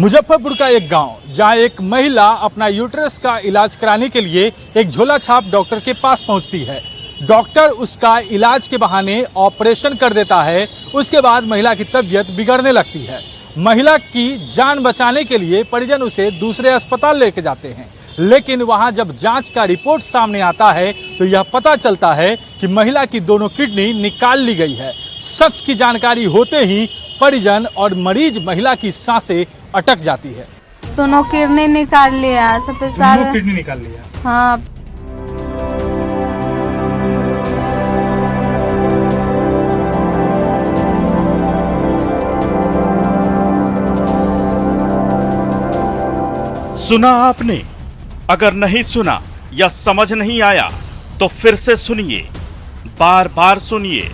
मुजफ्फरपुर का एक गांव जहां एक महिला अपना यूट्रस का इलाज कराने के लिए एक झोला छाप डॉक्टर के पास पहुंचती है। डॉक्टर उसका इलाज के बहाने ऑपरेशन कर देता है। उसके बाद महिला की तबीयत बिगड़ने लगती है। महिला की जान बचाने के लिए परिजन उसे दूसरे अस्पताल लेके जाते हैं, लेकिन वहां जब जांच का रिपोर्ट सामने आता है तो यह पता चलता है कि महिला की दोनों किडनी निकाल ली गई है। सच की जानकारी होते ही परिजन और मरीज महिला की सांसें अटक जाती है। दोनों किडनी निकाल लिया, सब पेशाब किडनी निकाल लिया। हाँ। सुना आपने? अगर नहीं सुना या समझ नहीं आया तो फिर से सुनिए, बार बार सुनिए।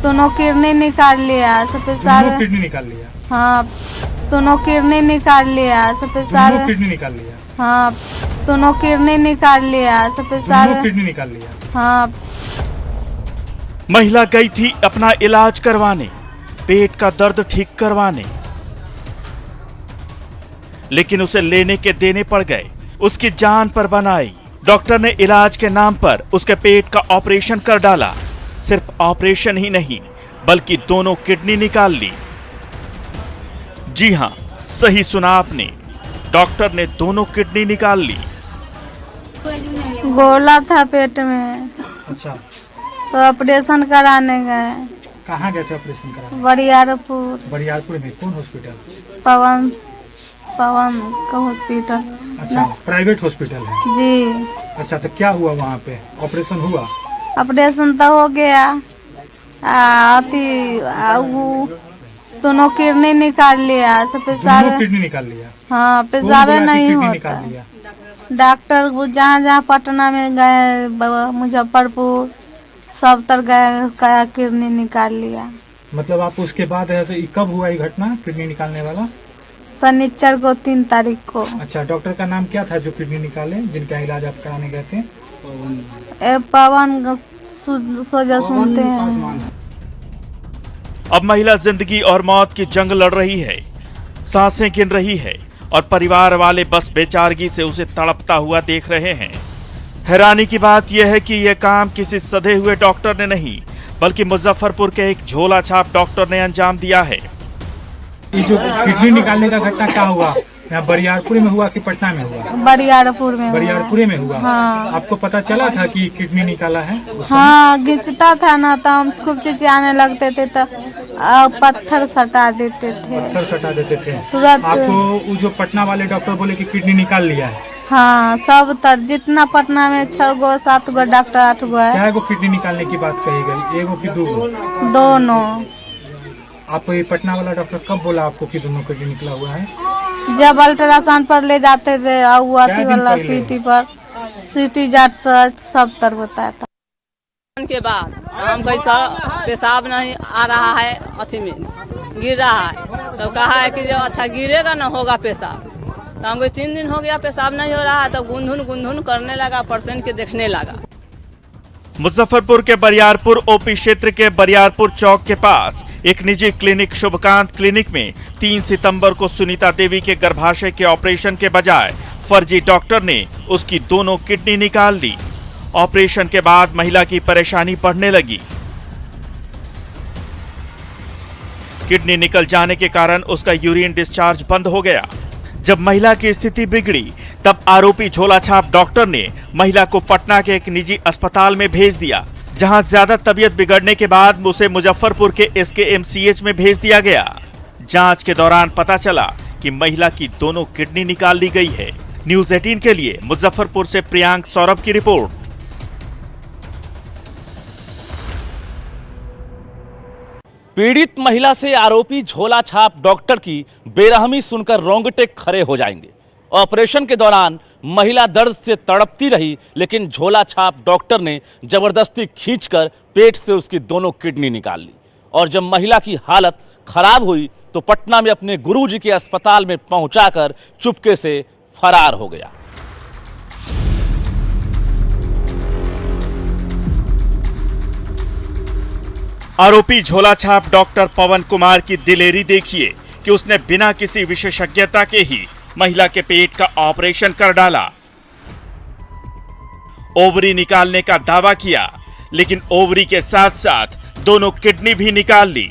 दोनों किडनी निकाल लिया, सब पेशाब किडनी निकाल लिया। हाँ। दोनों किडनी निकाल लिया, सब पेशाब किडनी निकाल लिया। हाँ। दोनों किडनी निकाल लिया, सब पेशाब किडनी निकाल लिया। हाँ। महिला गई थी अपना इलाज करवाने, पेट का दर्द ठीक करवाने, लेकिन उसे लेने के देने पड़ गए। उसकी जान पर बनाई। डॉक्टर ने इलाज के नाम पर उसके पेट का ऑपरेशन कर डाला। सिर्फ ऑपरेशन ही नहीं बल्कि दोनों किडनी निकाल ली। जी हां, सही सुना आपने, डॉक्टर ने दोनों किडनी निकाल ली। गोला था पेट में, अच्छा, तो ऑपरेशन कराने गए। कहाँ गए थे ऑपरेशन कराने? बरियारपुर। बरियारपुर में कौन हॉस्पिटल? पवन का हॉस्पिटल। अच्छा, प्राइवेट हॉस्पिटल है जी। अच्छा, तो क्या हुआ वहाँ पे? ऑपरेशन हुआ? ऑपरेशन तो हो गया। वो दोनों किडनी निकाल लिया, सब पेशाब किडनी निकाल लिया। हाँ, पेशाब नहीं होता। निकाल लिया। डॉक्टर जहाँ जहाँ पटना में गए, मुजफ्फरपुर सब तर गए, उसका किडनी निकाल लिया। मतलब आप उसके बाद ऐसे कब हुआ ये घटना, किडनी निकालने वाला? शनिचर को 3 तारीख को। अच्छा, डॉक्टर का नाम क्या था जो किडनी निकाले, जिनका इलाज आप कराने गए थे? पवन सोजा सुनते हैं। अब महिला जिंदगी और मौत की जंग लड़ रही है, सांसें गिन रही है और परिवार वाले बस बेचारगी से उसे तड़पता हुआ देख रहे हैं। हैरानी की बात यह है कि यह काम किसी सधे हुए डॉक्टर ने नहीं बल्कि मुजफ्फरपुर के एक झोला छाप डॉक्टर ने अंजाम दिया है। ये जो किडनी निकालने का घटना क्या हुआ, यहाँ बरियारपुर में हुआ कि पटना में हुआ? बरियारपुर में। बरियारपुर में हुआ। हाँ। आपको पता चला था कि किडनी निकाला है? हाँ, घिंचता था ना तो हम खूब चिचियाने लगते थे, तो पत्थर सटा देते थे। पत्थर सटा देते थे तुरंत। आपको वो जो पटना वाले डॉक्टर बोले कि किडनी निकाल लिया है? हाँ, सब तर जितना पटना में 6 गो 7 गो डॉक्टर 8 गो है। क्या किडनी निकालने की बात कही गई, एगो की दो? दोनों। आपको ये पटना वाला डॉक्टर कब बोला आपको कि दोनों किडनी निकला हुआ है? जब अल्ट्रासाउंड पर ले जाते थे, अथी वाला सीटी पर, सीटी जाता सब तर बताया था। के बाद हम कैसा पेशाब नहीं आ रहा है, अथी में गिर रहा है, तो कहा है कि जब अच्छा गिरेगा ना होगा पेशाब। तो हमको 3 दिन हो गया पेशाब नहीं हो रहा है, तो गुंधुन करने लगा, पेशेंट के देखने लगा। मुजफ्फरपुर के बरियारपुर ओपी क्षेत्र के बरियारपुर चौक के पास एक निजी क्लिनिक शुभकांत क्लिनिक में 3 सितंबर को सुनीता देवी के गर्भाशय के ऑपरेशन के बजाय फर्जी डॉक्टर ने उसकी दोनों किडनी निकाल ली। ऑपरेशन के बाद महिला की परेशानी बढ़ने लगी। किडनी निकल जाने के कारण उसका यूरिन डिस्चार्ज बंद हो गया। जब महिला की स्थिति बिगड़ी तब आरोपी झोला छाप डॉक्टर ने महिला को पटना के एक निजी अस्पताल में भेज दिया, जहां ज्यादा तबीयत बिगड़ने के बाद उसे मुजफ्फरपुर के SKMCH में भेज दिया गया। जांच के दौरान पता चला कि महिला की दोनों किडनी निकाल ली गई है। न्यूज़ 18 के लिए मुजफ्फरपुर से प्रियांक सौरभ की रिपोर्ट। पीड़ित महिला से आरोपी झोला छाप डॉक्टर की बेरहमी सुनकर रोंगटे खड़े हो जाएंगे। ऑपरेशन के दौरान महिला दर्द से तड़पती रही, लेकिन झोला छाप डॉक्टर ने जबरदस्ती खींचकर पेट से उसकी दोनों किडनी निकाल ली। और जब महिला की हालत खराब हुई तो पटना में अपने गुरुजी के अस्पताल में पहुंचाकर चुपके से फरार हो गया। आरोपी झोला छाप डॉक्टर पवन कुमार की दिलेरी देखिए कि उसने बिना किसी विशेषज्ञता के ही महिला के पेट का ऑपरेशन कर डाला। ओवरी निकालने का दावा किया, लेकिन ओवरी के साथ साथ दोनों किडनी भी निकाल ली।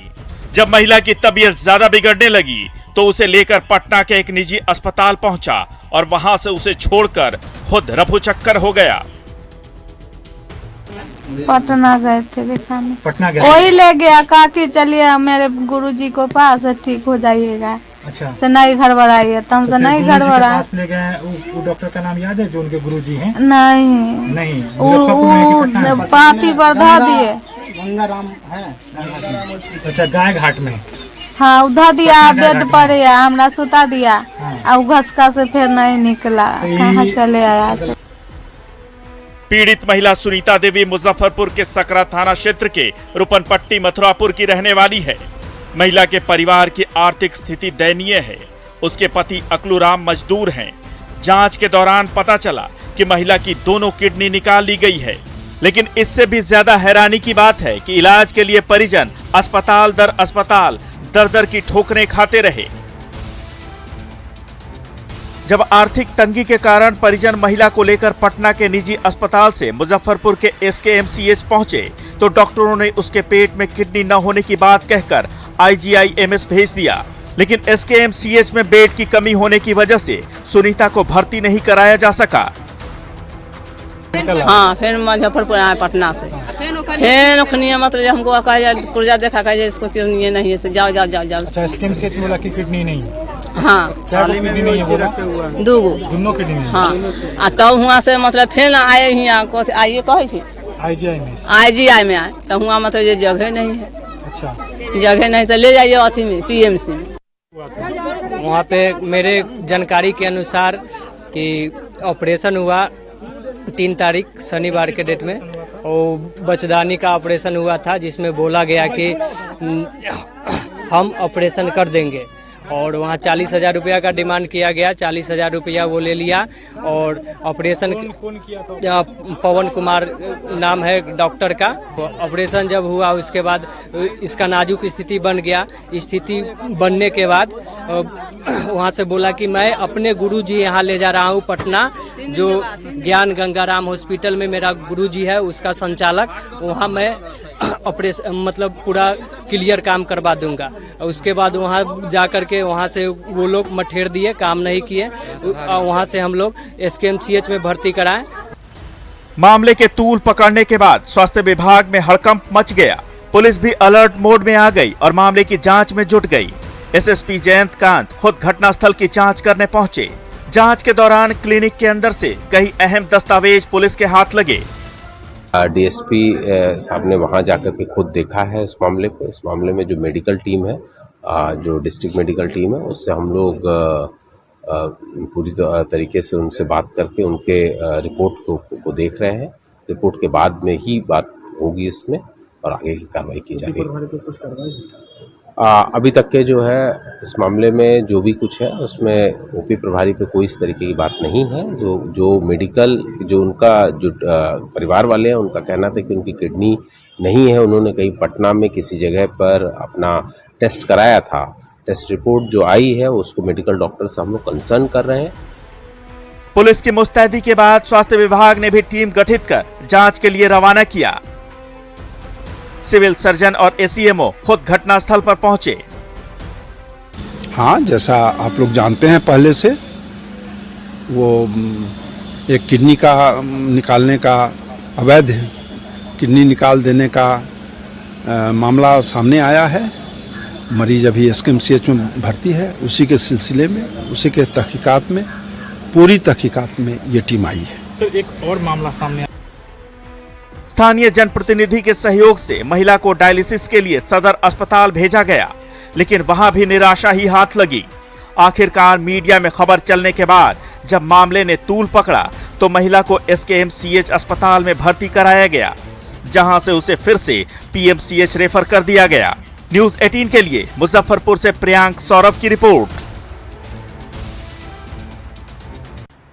जब महिला की तबीयत ज्यादा बिगड़ने लगी तो उसे लेकर पटना के एक निजी अस्पताल पहुंचा और वहां से उसे छोड़कर खुद रफूचक्कर हो गया। पटना गए थे दिखाने, पटना गए? वही ले गया, कहा कि चलिए मेरे गुरुजी को पास ठीक हो जाइएगा। अच्छा, से नहीं गड़बड़ाइए, तो हमसे नहीं गड़बड़ा। ले गए। वो डॉक्टर का नाम याद है जो उनके गुरुजी हैं? नहीं, वो पाती बढ़ा दिए। गंगाराम है। अच्छा, गाय घाट में। हाँ, उधर दिया, बेड पर या हमरा सुता दिया। और घसका से फिर नहीं निकला, कहाँ चले आया से। पीड़ित महिला सुनीता देवी मुजफ्फरपुर के सकरा थाना क्षेत्र के रुपनपट्टी मथुरापुर की रहने वाली है। महिला के परिवार की आर्थिक स्थिति दयनीय है। उसके पति अकलूराम मजदूर हैं। जांच के दौरान पता चला कि महिला की दोनों किडनी निकाल ली गई है। लेकिन इससे भी ज्यादा हैरानी की बात है कि इलाज के लिए परिजन अस्पताल दर अस्पताल दर दर की ठोकरें खाते रहे। जब आर्थिक तंगी के कारण परिजन महिला को लेकर पटना के निजी अस्पताल से मुजफ्फरपुर के SKMCH पहुंचे तो डॉक्टरों ने उसके पेट में किडनी न होने की बात कहकर IGIMS भेज दिया। लेकिन SKMCH में बेड की कमी होने की वजह से सुनीता को भर्ती नहीं कराया जा सका। हाँ, फिर मुजफ्फरपुर आए पटना से। फिर ओखनिया मतलब हमको पुर्जा देखा कहा इसको किडनी नहीं है, जाओ जाओ जाओ जाओ। अच्छा, SKMCH में बोला कि किडनी नहीं है। हाँ, क्या किडनी नहीं है? बोला दोनों किडनी नहीं है। हाँ, तब वहाँ से मतलब फिर आए यहाँ आइए कहे IGI में आए तो वहाँ मतलब ये जगह नहीं है। अच्छा, जगह नहीं तो ले जाइए अथी में PMC में। वहाँ पे मेरे जानकारी के अनुसार कि ऑपरेशन हुआ 3 तारीख शनिवार के डेट में, और बचदानी का ऑपरेशन हुआ था जिसमें बोला गया कि हम ऑपरेशन कर देंगे, और वहाँ 40,000 रुपया का डिमांड किया गया। 40,000 रुपया वो ले लिया और ऑपरेशन कौन किया था? पवन कुमार नाम है डॉक्टर का। ऑपरेशन जब हुआ उसके बाद इसका नाजुक स्थिति बन गया। स्थिति बनने के बाद वहाँ से बोला कि मैं अपने गुरुजी यहाँ ले जा रहा हूँ पटना, जो ज्ञान गंगाराम हॉस्पिटल में मेरा गुरुजी है उसका संचालक, वहाँ मैं ऑपरेशन मतलब पूरा क्लियर काम करवा दूंगा। उसके बाद वहाँ जा करके वहाँ से वो लोग मठेर दिए, काम नहीं किए। वहाँ से हम लोग SKMCH में भर्ती कराएं। मामले के तूल पकड़ने के बाद स्वास्थ्य विभाग में हड़कंप मच गया। पुलिस भी अलर्ट मोड में आ गई और मामले की जांच में जुट गई। SSP जयंत कांत खुद घटनास्थल की जांच करने पहुंचे। जांच के दौरान क्लिनिक के अंदर से कई अहम दस्तावेज पुलिस के हाथ लगे। DSP साहब ने वहां जाकर के खुद देखा है इस मामले को। इस मामले में जो मेडिकल टीम है, जो डिस्ट्रिक्ट मेडिकल टीम है, उससे हम लोग पूरी तरीके से उनसे बात करके उनके रिपोर्ट को देख रहे हैं। रिपोर्ट के बाद में ही बात होगी इसमें और आगे की कार्रवाई की जाएगी। अभी तक के जो है इस मामले में जो भी कुछ है उसमें OP प्रभारी पे कोई इस तरीके की बात नहीं है। जो मेडिकल जो उनका जो परिवार वाले हैं उनका कहना था कि उनकी किडनी नहीं है। उन्होंने कहीं पटना में किसी जगह पर अपना टेस्ट कराया था। टेस्ट रिपोर्ट जो आई है उसको मेडिकल डॉक्टर से हम लोग कंसर्न कर रहे हैं। पुलिस की मुस्तैदी के बाद स्वास्थ्य विभाग ने भी टीम गठित कर जांच के लिए रवाना किया। सिविल सर्जन और ACMO खुद घटनास्थल पर पहुंचे। हाँ, जैसा आप लोग जानते हैं पहले से, वो एक किडनी का निकालने का अवैध किडनी निकाल देने का मामला सामने आया है। मरीज अभी SKMCH में भर्ती है। उसी के सिलसिले में, उसी के तहकीकात में, पूरी तहकीकात में ये टीम आई है। सर, एक और मामला सामने। स्थानीय जनप्रतिनिधि के सहयोग से महिला को डायलिसिस के लिए सदर अस्पताल भेजा गया, लेकिन वहां भी निराशा ही हाथ लगी। आखिरकार मीडिया में खबर चलने के बाद जब मामले ने तूल पकड़ा तो महिला को SKMCH अस्पताल में भर्ती कराया गया, जहां से उसे फिर से PMCH रेफर कर दिया गया। न्यूज 18 के लिए मुजफ्फरपुर से प्रियांक सौरभ की रिपोर्ट।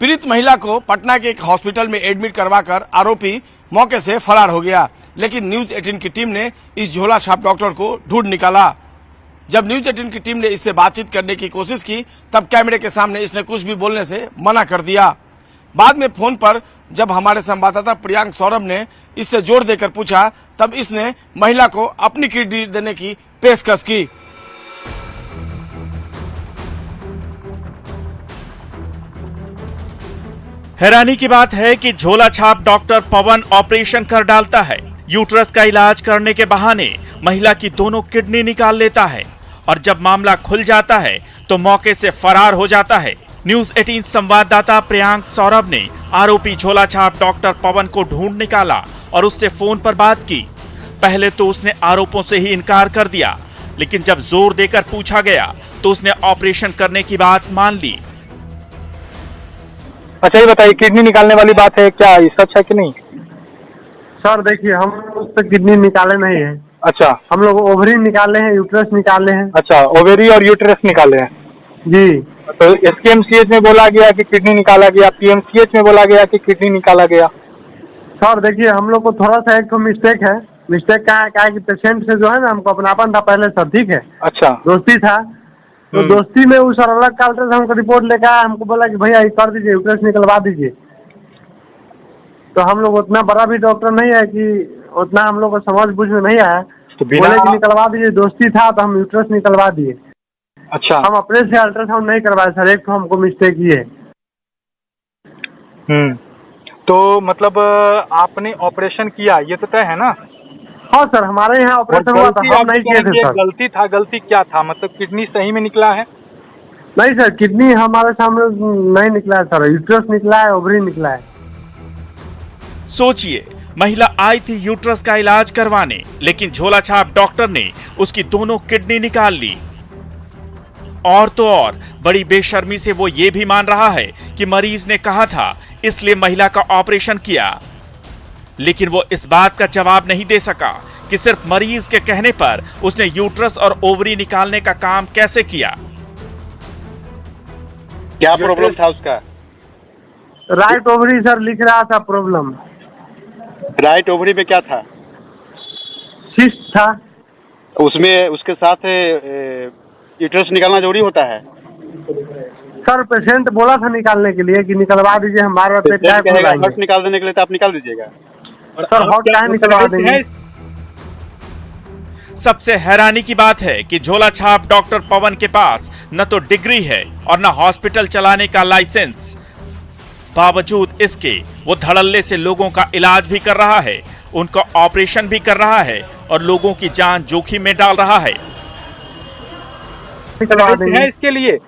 पीड़ित महिला को पटना के एक हॉस्पिटल में एडमिट करवाकर आरोपी मौके से फरार हो गया, लेकिन न्यूज 18 की टीम ने इस झोला छाप डॉक्टर को ढूंढ निकाला। जब न्यूज 18 की टीम ने इससे बातचीत करने की कोशिश की तब कैमरे के सामने इसने कुछ भी बोलने से मना कर दिया। बाद में फोन पर जब हमारे संवाददाता प्रियांक सौरभ ने इससे जोर देकर पूछा तब इसने महिला को अपनी किडनी देने की पेशकश की। हैरानी की बात है कि झोला छाप डॉक्टर पवन ऑपरेशन कर डालता है। यूट्रस का इलाज करने के बहाने महिला की दोनों किडनी निकाल लेता है और जब मामला खुल जाता है तो मौके से फरार हो जाता है। न्यूज 18 संवाददाता प्रियांक सौरभ ने आरोपी झोला छाप डॉक्टर पवन को ढूंढ निकाला और उससे फोन पर बात की। पहले तो उसने आरोपों से ही इनकार कर दिया, लेकिन जब जोर देकर पूछा गया तो उसने ऑपरेशन करने की बात मान ली। अच्छा ये बताइए, किडनी निकालने वाली बात है क्या, ये सच है कि नहीं? सर देखिए, हम लोग तो किडनी निकाले नहीं है। अच्छा, हम लोग ओवरी निकाले हैं, यूट्रस निकाले हैं। अच्छा, ओवेरी और यूट्रस निकाले हैं जी। तो SKMCH में बोला गया कि किडनी निकाला गया, PMCH में बोला गया कि किडनी निकाला गया। सर देखिए, हम लोग को थोड़ा सा एक तो मिस्टेक है। मिस्टेक क्या है कि पेशेंट से जो है ना, हमको अपनापन था पहले सर, ठीक है। अच्छा, दोस्ती था, तो दोस्ती में वो सर अलग का अल्ट्रासाउंड का रिपोर्ट लेकर आया, हमको बोला कि भैया ये कर दीजिए, यूट्रस निकलवा दीजिए। तो हम लोग उतना बड़ा भी डॉक्टर नहीं है कि उतना हम लोग को समझ बुझ में नहीं आया, तो बोले कि निकलवा दीजिए। दोस्ती था तो हम यूट्रस निकलवा दिए। अच्छा, हम अपने से अल्ट्रासाउंड नहीं करवाए सर, एक तो हमको मिस्टेक ही है। तो मतलब आपने ऑपरेशन किया, ये तो तय है ना? हाँ सर, हमारे यहाँ ऑपरेशन हुआ था, हम नहीं किए थे सर। गलती था, गलती क्या था? मतलब किडनी सही में निकला है? नहीं सर, किडनी हमारे सामने नहीं निकला है सर, यूट्रस निकला है, ओवरी निकला है। सोचिए, महिला आई थी यूट्रस का इलाज करवाने, लेकिन झोला छाप डॉक्टर ने उसकी दोनों किडनी निकाल ली। और तो और बड़ी बेशर्मी से वो ये भी मान रहा है कि मरीज ने कहा था, इसलिए महिला का ऑपरेशन किया। लेकिन वो इस बात का जवाब नहीं दे सका कि सिर्फ मरीज के कहने पर उसने यूट्रस और ओवरी निकालने का काम कैसे किया। क्या प्रॉब्लम था उसका? राइट ओवरी सर लिख रहा था प्रॉब्लम। राइट ओवरी में क्या था? सिस्ट था। उसमें उसके साथ यूट्रस निकालना जरूरी होता है? सर पेशेंट बोला था निकालने के लिए कि निकलवा दीजिए, हमारे पेट हॉट निकाल देने के लिए तो आप निकाल दीजिएगा। सर हॉट क्या निकलवा देंगे? सबसे हैरानी की बात है कि झोला छाप डॉक्टर पवन के पास न तो डिग्री है और न हॉस्पिटल चलाने का लाइसेंस। बावजूद इसके वो धड़ल्ले से लोगों का इलाज भी कर रहा है, उनका ऑपरेशन भी कर रहा है और लोगों की जान जोखिम में डाल रहा है। इसके लिए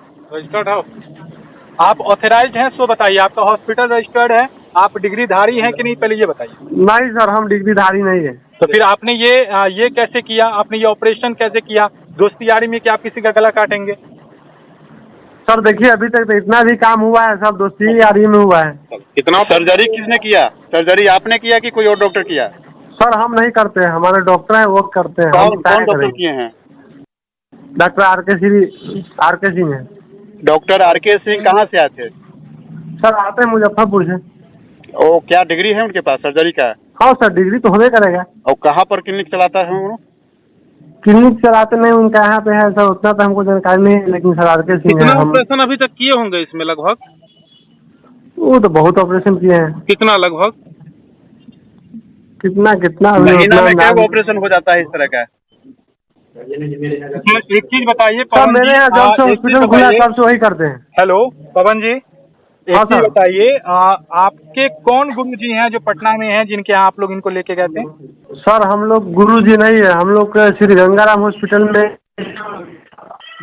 आप ऑथराइज्ड हैं, सो बताइए, आपका हॉस्पिटल रजिस्टर्ड है, आप डिग्रीधारी हैं कि नहीं, पहले ये बताइए। नहीं सर, हम डिग्रीधारी नहीं है। तो फिर आपने ये कैसे किया? आपने ये ऑपरेशन कैसे किया? दोस्ती यारी में क्या आप किसी का गला काटेंगे? सर देखिए, अभी तक तो इतना भी काम हुआ है, सब दोस्ती यारी में हुआ है। कितना सर्जरी किसने किया? सर्जरी आपने किया कि कोई और डॉक्टर किया? सर हम नहीं करते हैं, हमारे डॉक्टर हैं वो करते हैं। कौन डॉक्टर किए हैं? डॉक्टर आर के सिंह है। डॉक्टर RK सिंह कहाँ से आते? सर आते हैं मुजफ्फरपुर से। ओ, क्या डिग्री है उनके पास सर्जरी का? हाँ सर, डिग्री तो होने करेगा। और कहाँ पर क्लिनिक चलाता है वो? क्लिनिक चलाते नहीं, उनका यहाँ पे है सर, उतना तो हमको जानकारी नहीं है, लेकिन सर RK सिंह है। ऑपरेशन अभी तक किए होंगे इसमें लगभग? वो तो बहुत ऑपरेशन किए हैं। कितना लगभग? कितना महीना में क्या ऑपरेशन हो जाता है इस तरह का? एक चीज बताइए सर, मेरे यहाँ जब से हॉस्पिटल खुला तब से वही करते हैं। हेलो पवन जी, एक चीज बताइए, आपके कौन गुरु जी हैं जो पटना में हैं, जिनके यहाँ आप लोग इनको लेके गए थे? सर हम लोग गुरु जी नहीं है, हम लोग श्री गंगाराम हॉस्पिटल में।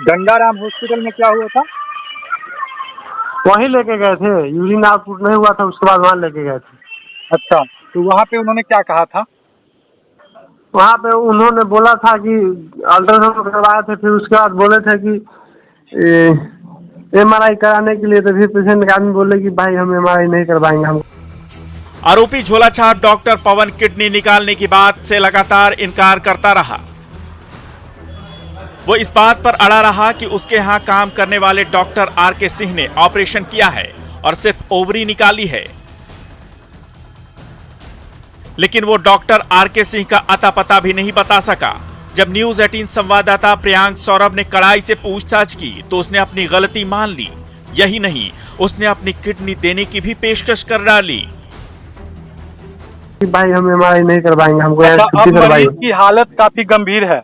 गंगाराम हॉस्पिटल में क्या हुआ था? वहीं लेके गए थे, यूरिन आउटपुट नहीं हुआ था, उसके बाद वहाँ लेके गए थे। अच्छा, तो वहाँ पे उन्होंने क्या कहा था? वहाँ पे उन्होंने बोला था कि अल्ट्रासाउंड करवाए थे, फिर उसके बाद बोले थे कि MRI कराने के लिए, तो फिर पेशेंट के आदमी बोले कि भाई हम MRI नहीं करवाएंगे। हम आरोपी झोला छाप डॉक्टर पवन किडनी निकालने की बात से लगातार इनकार करता रहा। वो इस बात पर अड़ा रहा कि उसके यहाँ काम करने वाले डॉक्टर RK सिंह ने ऑपरेशन किया है और सिर्फ ओवरी निकाली है। लेकिन वो डॉक्टर RK सिंह का अता पता भी नहीं बता सका। जब न्यूज 18 संवाददाता प्रियांक सौरभ ने कड़ाई से पूछताछ की तो उसने अपनी गलती मान ली। यही नहीं, उसने अपनी किडनी देने की भी पेशकश कर डाली। भाई हम एमआरआई नहीं करवाएंगे, हमको अब छुट्टी करवाइए। मरीज की हालत काफी गंभीर है,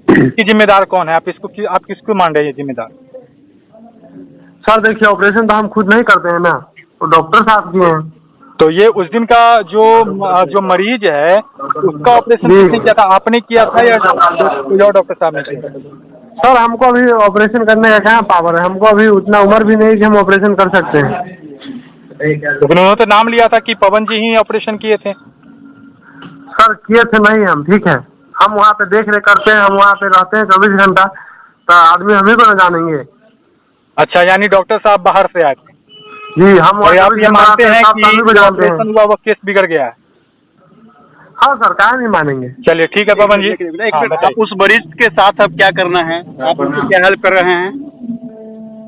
इसकी जिम्मेदार कौन है? आप किसको मान रहे हैं जिम्मेदार? सर देखिए, ऑपरेशन तो हम खुद नहीं करते हैं ना, तो डॉक्टर साहब किए हैं। तो ये उस दिन का जो मरीज है उसका ऑपरेशन किसने किया था? आपने किया था या कोई और डॉक्टर साहब ने किया? सर हमको अभी ऑपरेशन करने का क्या पावर है, हमको अभी उतना उम्र भी नहीं कि हम ऑपरेशन कर सकते हैं। तो उन्होंने तो नाम लिया था कि पवन जी ही ऑपरेशन किए थे। सर किए थे नहीं हम, ठीक है, हम वहाँ पे देख रेख करते हैं, हम वहाँ पे रहते हैं 24 घंटा, तो आदमी हम ही को न जानेंगे। अच्छा, यानी डॉक्टर साहब बाहर से आए थे जी, हम और आप ये मानते हैं कि जानते ऑपरेशन हुआ वो केस बिगड़ गया है? हाँ सर, क्या नहीं मानेंगे। चलिए ठीक है पवन जी। आप उस मरीज के साथ अब क्या करना है, आप उसको क्या हेल्प कर रहे हैं?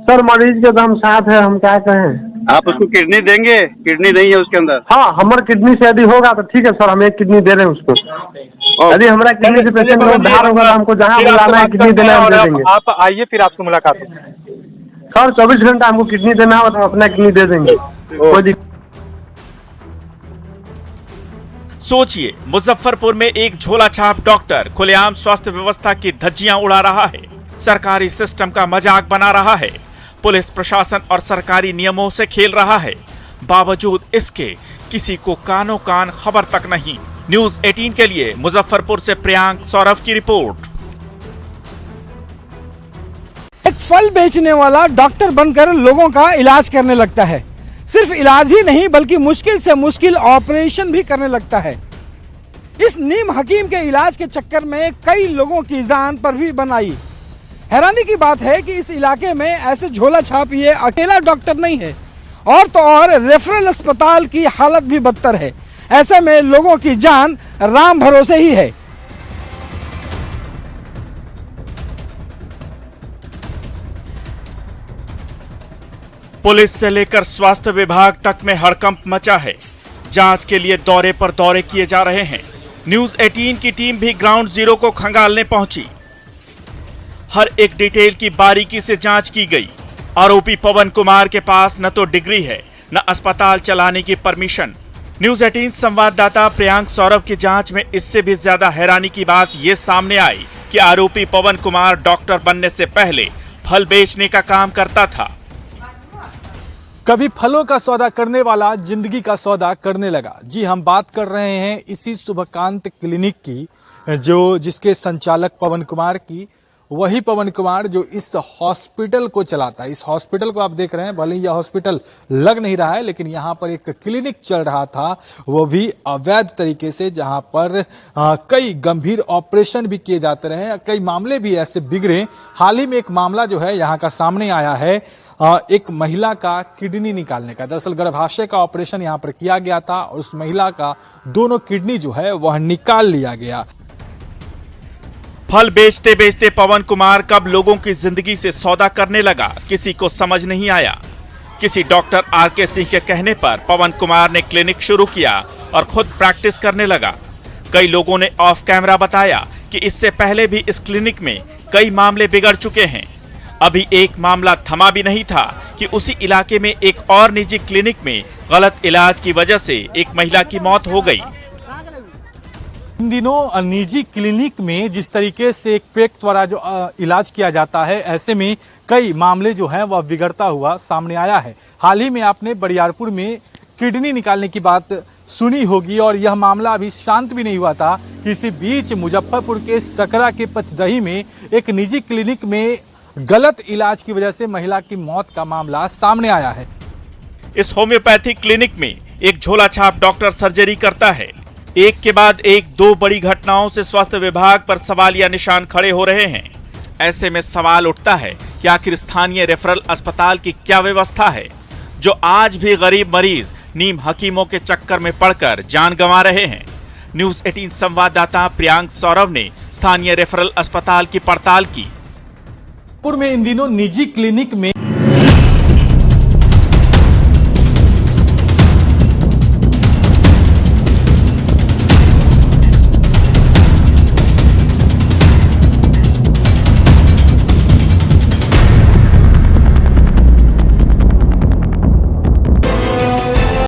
सर मरीज के तो हम साथ है, हम क्या कहें। आप उसको किडनी देंगे? किडनी नहीं है उसके अंदर। हाँ, हमारे किडनी से यदि होगा तो ठीक है सर, हम एक किडनी दे रहे हैं उसको। यदि हमारा किडनी से पेशेंट में उद्धार होगा तो हमको जहाँ बुलाना है किडनी देना है, हम दे देंगे। आप आइए, फिर आपसे मुलाकात होगी। सर 24 घंटा हमको किडनी देना हो तो अपना किडनी दे देंगे, कोई दिक्कत। सोचिए, मुजफ्फरपुर में एक झोला छाप डॉक्टर खुलेआम स्वास्थ्य व्यवस्था की धज्जियां उड़ा रहा है, सरकारी सिस्टम का मजाक बना रहा है, पुलिस प्रशासन और सरकारी नियमों से खेल रहा है। बावजूद इसके किसी को कानो कान खबर तक नहीं। न्यूज 18 के लिए मुजफ्फरपुर से प्रियांक सौरभ की रिपोर्ट। एक फल बेचने वाला डॉक्टर बनकर लोगों का इलाज करने लगता है। सिर्फ इलाज ही नहीं बल्कि मुश्किल से मुश्किल ऑपरेशन भी करने लगता है। इस नीम हकीम के इलाज के चक्कर में कई लोगों की जान पर भी बन आई। हैरानी की बात है कि इस इलाके में ऐसे झोला छाप ये अकेला डॉक्टर नहीं है, और तो और रेफरल अस्पताल की हालत भी बदतर है। ऐसे में लोगों की जान राम भरोसे ही है। पुलिस से लेकर स्वास्थ्य विभाग तक में हड़कंप मचा है। जांच के लिए दौरे पर दौरे किए जा रहे हैं। न्यूज 18 की टीम भी ग्राउंड जीरो को खंगालने पहुंची। हर एक डिटेल की बारीकी से जांच की गई। आरोपी पवन कुमार के पास न तो डिग्री है न अस्पताल चलाने की परमिशन। न्यूज 18 संवाददाता प्रियांक सौरभ की जांच में इससे भी ज्यादा हैरानी की बात यह सामने आई कि आरोपी पवन कुमार डॉक्टर बनने से पहले फल बेचने का काम करता था। कभी फलों का सौदा करने वाला जिंदगी का सौदा करने लगा। जी, हम बात कर रहे हैं इसी शुभकांत क्लिनिक की, जिसके संचालक पवन कुमार की। वही पवन कुमार जो इस हॉस्पिटल को चलाता है। इस हॉस्पिटल को आप देख रहे हैं, भले ही यह हॉस्पिटल लग नहीं रहा है, लेकिन यहाँ पर एक क्लिनिक चल रहा था, वो भी अवैध तरीके से, जहाँ पर कई गंभीर ऑपरेशन भी किए जाते रहे, कई मामले भी ऐसे बिगड़े। हाल ही में एक मामला जो है यहाँ का सामने आया है, एक महिला का किडनी निकालने का। दरअसल गर्भाशय का ऑपरेशन यहाँ पर किया गया था, उस महिला का दोनों किडनी जो है वह निकाल लिया गया। फल बेचते बेचते पवन कुमार कब लोगों की जिंदगी से सौदा करने लगा, किसी को समझ नहीं आया। किसी डॉक्टर आर.के. सिंह के कहने पर पवन कुमार ने क्लिनिक शुरू किया और खुद प्रैक्टिस करने लगा। कई लोगों ने ऑफ कैमरा बताया कि इससे पहले भी इस क्लिनिक में कई मामले बिगड़ चुके हैं। अभी एक मामला थमा भी नहीं था कि उसी इलाके में एक और निजी क्लिनिक में गलत इलाज की वजह से एक महिला की मौत हो गई। इन दिनों निजी क्लिनिक में जिस तरीके से एक पेट द्वारा जो इलाज किया जाता है, ऐसे में कई मामले जो हैं वह बिगड़ता हुआ सामने आया है। हाल ही में आपने बरियारपुर में किडनी निकालने की बात सुनी होगी, और यह मामला अभी शांत भी नहीं हुआ था कि इसी बीच मुजफ्फरपुर के सकरा के पचदही में एक निजी क्लिनिक में गलत इलाज की वजह से महिला की मौत का मामला सामने आया है। इस होम्योपैथिक क्लिनिक में एक झोला छाप डॉक्टर सर्जरी करता है। एक के बाद एक दो बड़ी घटनाओं से स्वास्थ्य विभाग पर सवालिया निशान खड़े हो रहे हैं। ऐसे में सवाल उठता है कि आखिर स्थानीय रेफरल अस्पताल की क्या व्यवस्था है, जो आज भी गरीब मरीज नीम हकीमों के चक्कर में पड़कर जान गंवा रहे हैं। न्यूज 18 संवाददाता प्रियांक सौरभ ने स्थानीय रेफरल अस्पताल की पड़ताल की। पुर में इन दिनों निजी क्लिनिक में